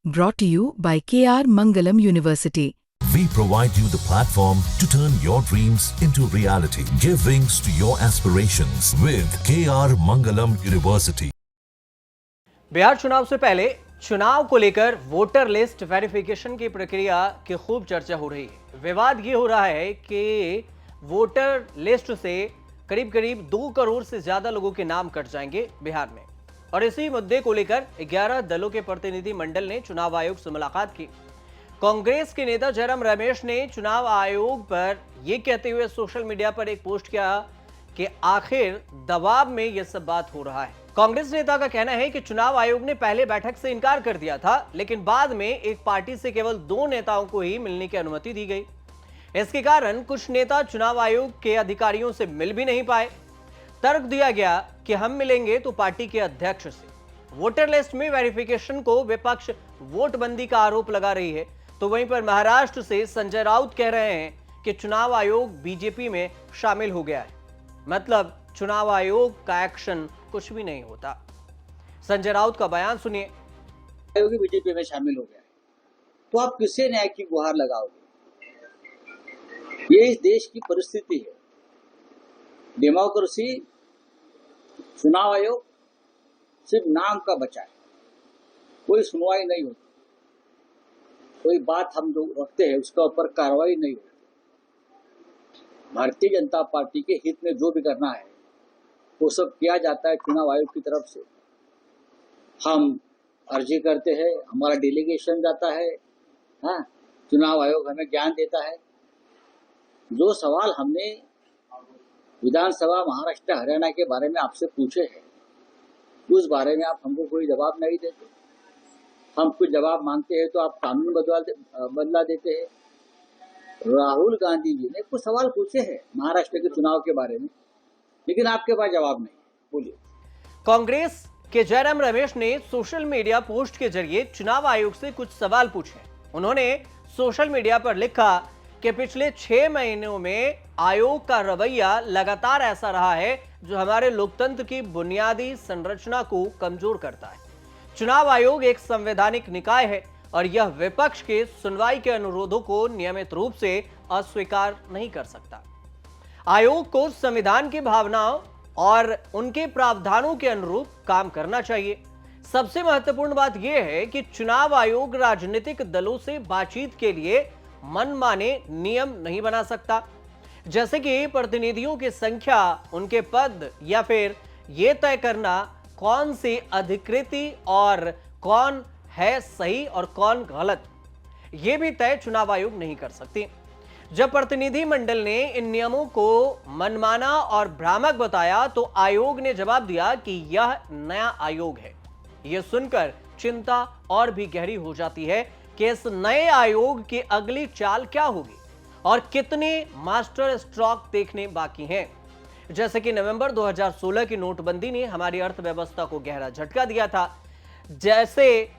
Brought to you by KR Mangalam University. We provide you the platform to turn your dreams into reality. Give wings to your aspirations with KR Mangalam University. Bihar चुनाव से पहले चुनाव को लेकर voter list verification की प्रक्रिया की खूब चर्चा हो रही है। विवाद ये हो रहा है कि वोटर लिस्ट से करीब करीब 2 करोड़ से ज्यादा लोगों के नाम कट जाएंगे बिहार में, और इसी मुद्दे को लेकर 11 दलों के प्रतिनिधि मंडल ने चुनाव आयोग से मुलाकात की। कांग्रेस के नेता जयराम रमेश ने चुनाव आयोग पर यह कहते हुए सोशल मीडिया पर एक पोस्ट किया कि आखिर दबाव में यह सब बात हो रहा है। कांग्रेस नेता का कहना है कि चुनाव आयोग ने पहले बैठक से इनकार कर दिया था, लेकिन बाद में एक पार्टी से केवल 2 नेताओं को ही मिलने की अनुमति दी गई। इसके कारण कुछ नेता चुनाव आयोग के अधिकारियों से मिल भी नहीं पाए। तर्क दिया गया कि हम मिलेंगे तो पार्टी के अध्यक्ष से। वोटर लिस्ट में वेरिफिकेशन को विपक्ष वोटबंदी का आरोप लगा रही है, तो वहीं पर महाराष्ट्र से संजय राउत कह रहे हैं कि चुनाव आयोग बीजेपी में शामिल हो गया है, मतलब चुनाव आयोग का एक्शन कुछ भी नहीं होता। संजय राउत का बयान सुनिए। आयोग बीजेपी में शामिल हो गया है तो आप किससे न्याय की गुहार लगाओगे? ये इस देश की परिस्थिति है। डेमोक्रेसी, चुनाव आयोग सिर्फ नाम का बचा है, कोई सुनवाई नहीं होती, कोई बात हम जो रखते हैं उसके ऊपर कार्रवाई नहीं होती। भारतीय जनता पार्टी के हित में जो भी करना है वो सब किया जाता है चुनाव आयोग की तरफ से। हम अर्जी करते हैं, हमारा डेलीगेशन जाता है, हाँ, चुनाव आयोग हमें ज्ञान देता है। जो सवाल हमने विधानसभा महाराष्ट्र हरियाणा के बारे में आपसे पूछे हैं, उस बारे में आप हमको कोई जवाब नहीं देते। हम कुछ जवाब मांगते हैं तो आप कानून बदला देते हैं। राहुल गांधी जी ने कुछ सवाल पूछे हैं महाराष्ट्र के चुनाव के बारे में, लेकिन आपके पास जवाब नहीं। बोलिए। कांग्रेस के जयराम रमेश ने सोशल मीडिया पोस्ट के जरिए चुनाव आयोग से कुछ सवाल पूछे। उन्होंने सोशल मीडिया पर लिखा कि पिछले 6 महीनों में आयोग का रवैया लगातार ऐसा रहा है जो हमारे लोकतंत्र की बुनियादी संरचना को कमजोर करता है। चुनाव आयोग एक संवैधानिक निकाय है और यह विपक्ष के सुनवाई के अनुरोधों को नियमित रूप से अस्वीकार नहीं कर सकता। आयोग को संविधान की भावनाओं और उनके प्रावधानों के अनुरूप काम करना चाहिए। सबसे महत्वपूर्ण बात यह है कि चुनाव आयोग राजनीतिक दलों से बातचीत के लिए मनमाने नियम नहीं बना सकता, जैसे कि प्रतिनिधियों की संख्या, उनके पद, या फिर यह तय करना कौन सी अधिकृति और कौन है सही और कौन गलत, यह भी तय चुनाव आयोग नहीं कर सकती। जब प्रतिनिधि मंडल ने इन नियमों को मनमाना और भ्रामक बताया तो आयोग ने जवाब दिया कि यह नया आयोग है। यह सुनकर चिंता और भी गहरी हो जाती है कि इस नए आयोग की अगली चाल क्या होगी और कितने मास्टर स्ट्रोक देखने बाकी हैं। जैसे कि नवंबर 2016 की नोटबंदी ने हमारी अर्थव्यवस्था को गहरा झटका दिया था, जैसे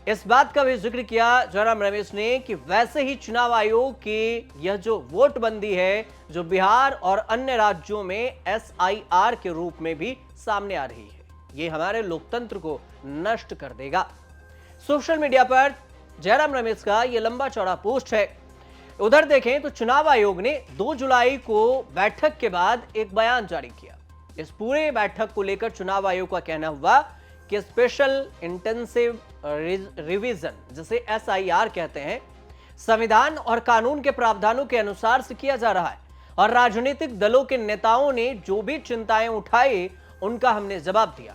इस बात का भी जिक्र किया जयराम रमेश ने कि वैसे ही चुनाव आयोग की यह जो वोटबंदी है, जो बिहार और अन्य राज्यों में SIR के रूप में भी सामने आ रही है, ये हमारे लोकतंत्र को नष्ट कर देगा। सोशल मीडिया पर जयराम रमेश का यह लंबा चौड़ा पोस्ट है। उधर देखें तो चुनाव आयोग ने 2 जुलाई को बैठक के बाद एक बयान जारी किया। इस पूरे बैठक को लेकर चुनाव आयोग का कहना हुआ कि स्पेशल इंटेंसिव रिवीजन, जिसे SIR कहते हैं, संविधान और कानून के प्रावधानों के अनुसार से किया जा रहा है और राजनीतिक दलों के नेताओं ने जो भी चिंताएं उठाई उनका हमने जवाब दिया।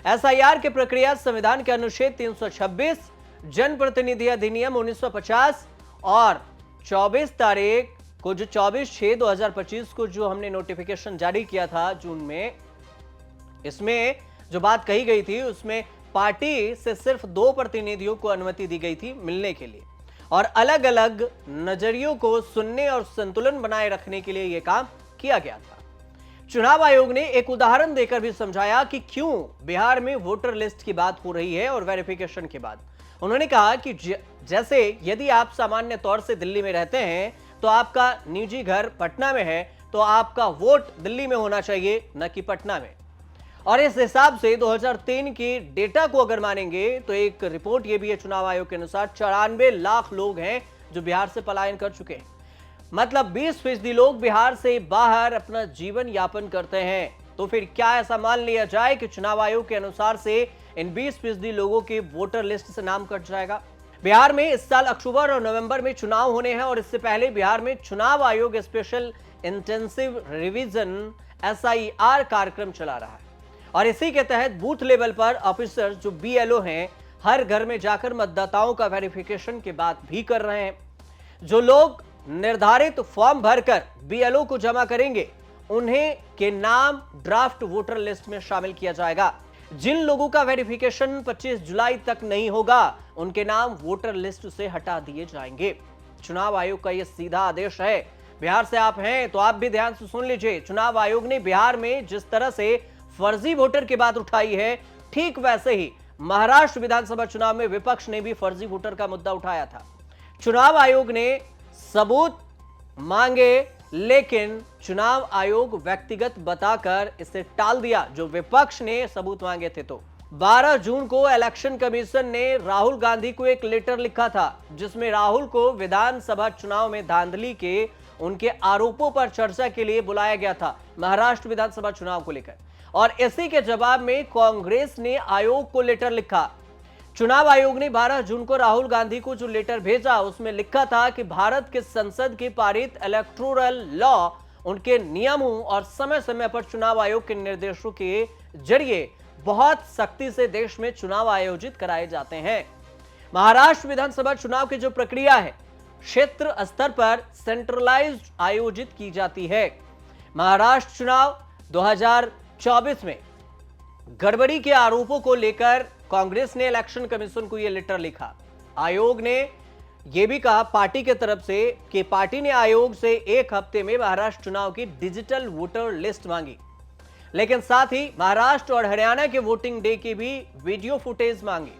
SIR की प्रक्रिया संविधान के अनुच्छेद 326, जनप्रतिनिधि अधिनियम 1950 और 24 तारीख को, जो 24/6/2025 को जो हमने नोटिफिकेशन जारी किया था जून में, इसमें जो बात कही गई थी उसमें पार्टी से सिर्फ 2 प्रतिनिधियों को अनुमति दी गई थी मिलने के लिए, और अलग अलग नजरियों को सुनने और संतुलन बनाए रखने के लिए यह काम किया गया था। चुनाव आयोग ने एक उदाहरण देकर भी समझाया कि क्यों बिहार में वोटर लिस्ट की बात हो रही है और वेरिफिकेशन के बाद। उन्होंने कहा कि जैसे यदि आप सामान्य तौर से दिल्ली में रहते हैं तो आपका निजी घर पटना में है, तो आपका वोट दिल्ली में होना चाहिए, न कि पटना में। और इस हिसाब से 2003 की डेटा को अगर मानेंगे तो एक रिपोर्ट ये भी है चुनाव आयोग के अनुसार 94 लाख लोग हैं जो बिहार से पलायन कर चुके हैं। मतलब 20% लोग बिहार से बाहर अपना जीवन यापन करते हैं। तो फिर क्या ऐसा मान लिया जाए कि चुनाव आयोग के अनुसार से इन 20% लोगों के वोटर लिस्ट से नाम कट जाएगा? बिहार में इस साल अक्टूबर और नवंबर में चुनाव होने हैं और इससे पहले बिहार में चुनाव आयोग स्पेशल इंटेंसिव रिवीजन SIR कार्यक्रम चला रहा है और इसी के तहत बूथ लेवल पर ऑफिसर जो BLO हैं हर घर में जाकर मतदाताओं का वेरिफिकेशन के बाद भी कर रहे हैं। जो लोग निर्धारित फॉर्म भरकर BLO को जमा करेंगे उन्हें के नाम ड्राफ्ट वोटर लिस्ट में शामिल किया जाएगा। जिन लोगों का वेरिफिकेशन 25 जुलाई तक नहीं होगा उनके नाम वोटर लिस्ट से हटा दिए जाएंगे। चुनाव आयोग का यह सीधा आदेश है। बिहार से आप हैं तो आप भी ध्यान से सुन लीजिए। चुनाव आयोग ने बिहार में जिस तरह से फर्जी वोटर की बात उठाई है, ठीक वैसे ही महाराष्ट्र विधानसभा चुनाव में विपक्ष ने भी फर्जी वोटर का मुद्दा उठाया था। चुनाव आयोग ने सबूत मांगे लेकिन चुनाव आयोग व्यक्तिगत बताकर इसे टाल दिया। जो विपक्ष ने सबूत मांगे थे तो 12 जून को इलेक्शन कमीशन ने राहुल गांधी को एक लेटर लिखा था जिसमें राहुल को विधानसभा चुनाव में धांधली के उनके आरोपों पर चर्चा के लिए बुलाया गया था महाराष्ट्र विधानसभा चुनाव को लेकर। और इसी के जवाब में कांग्रेस ने आयोग को लेटर लिखा। चुनाव आयोग ने 12 जून को राहुल गांधी को जो लेटर भेजा उसमें लिखा था कि भारत के संसद के पारित इलेक्टोरल लॉ, उनके नियमों और समय समय पर चुनाव आयोग के निर्देशों के जरिए बहुत सख्ती से देश में चुनाव आयोजित कराए जाते हैं। महाराष्ट्र विधानसभा चुनाव की जो प्रक्रिया है क्षेत्र स्तर पर सेंट्रलाइज्ड आयोजित की जाती है। महाराष्ट्र चुनाव 2024 में गड़बड़ी के आरोपों को लेकर कांग्रेस ने इलेक्शन कमीशन को यह लेटर लिखा। आयोग ने यह भी कहा पार्टी के तरफ से कि पार्टी ने आयोग से 1 हफ्ते में महाराष्ट्र चुनाव की डिजिटल वोटर लिस्ट मांगी, लेकिन साथ ही महाराष्ट्र और हरियाणा के वोटिंग डे की भी वीडियो फुटेज मांगी।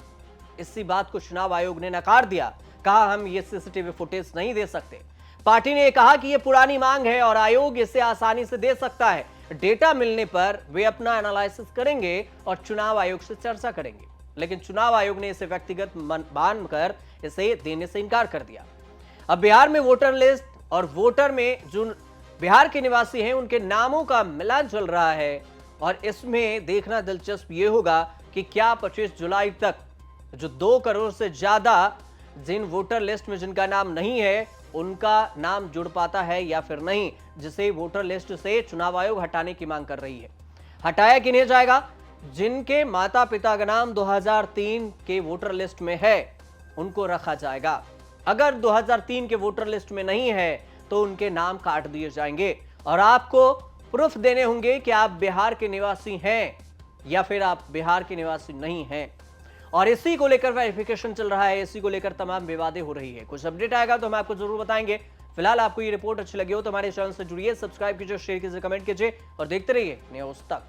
इसी बात को चुनाव आयोग ने नकार दिया, कहा हम ये CCTV फुटेज नहीं दे सकते। पार्टी ने कहा कि यह पुरानी मांग है और आयोग इसे आसानी से दे सकता है। डेटा मिलने पर वे अपना एनालिसिस करेंगे और चुनाव आयोग से चर्चा करेंगे। लेकिन चुनाव आयोग ने इसे व्यक्तिगत मानकर इसे देने से इनकार कर दिया। अब बिहार में वोटर लिस्ट और वोटर में जो बिहार के निवासी हैं उनके नामों का मिलान चल रहा है और इसमें देखना दिलचस्प ये होगा कि क्या 25 जुलाई तक जो 2 करोड़ से ज्यादा जिन वोटर लिस्ट में जिनका नाम नहीं है उनका नाम जुड़ पाता है या फिर नहीं, जिसे वोटर लिस्ट से चुनाव आयोग हटाने की मांग कर रही है। हटाया किन्हें जाएगा? जिनके माता पिता का नाम 2003 के वोटर लिस्ट में है उनको रखा जाएगा। अगर 2003 के वोटर लिस्ट में नहीं है तो उनके नाम काट दिए जाएंगे और आपको प्रूफ देने होंगे कि आप बिहार के निवासी हैं या फिर आप बिहार के निवासी नहीं हैं। और इसी को लेकर वेरिफिकेशन चल रहा है, इसी को लेकर तमाम विवादें हो रही है। कुछ अपडेट आएगा तो हम आपको जरूर बताएंगे। फिलहाल आपको ये रिपोर्ट अच्छी लगी हो तो हमारे चैनल से जुड़िए, सब्सक्राइब कीजिए, शेयर कीजिए, कमेंट कीजिए और देखते रहिए न्यूज़ तक।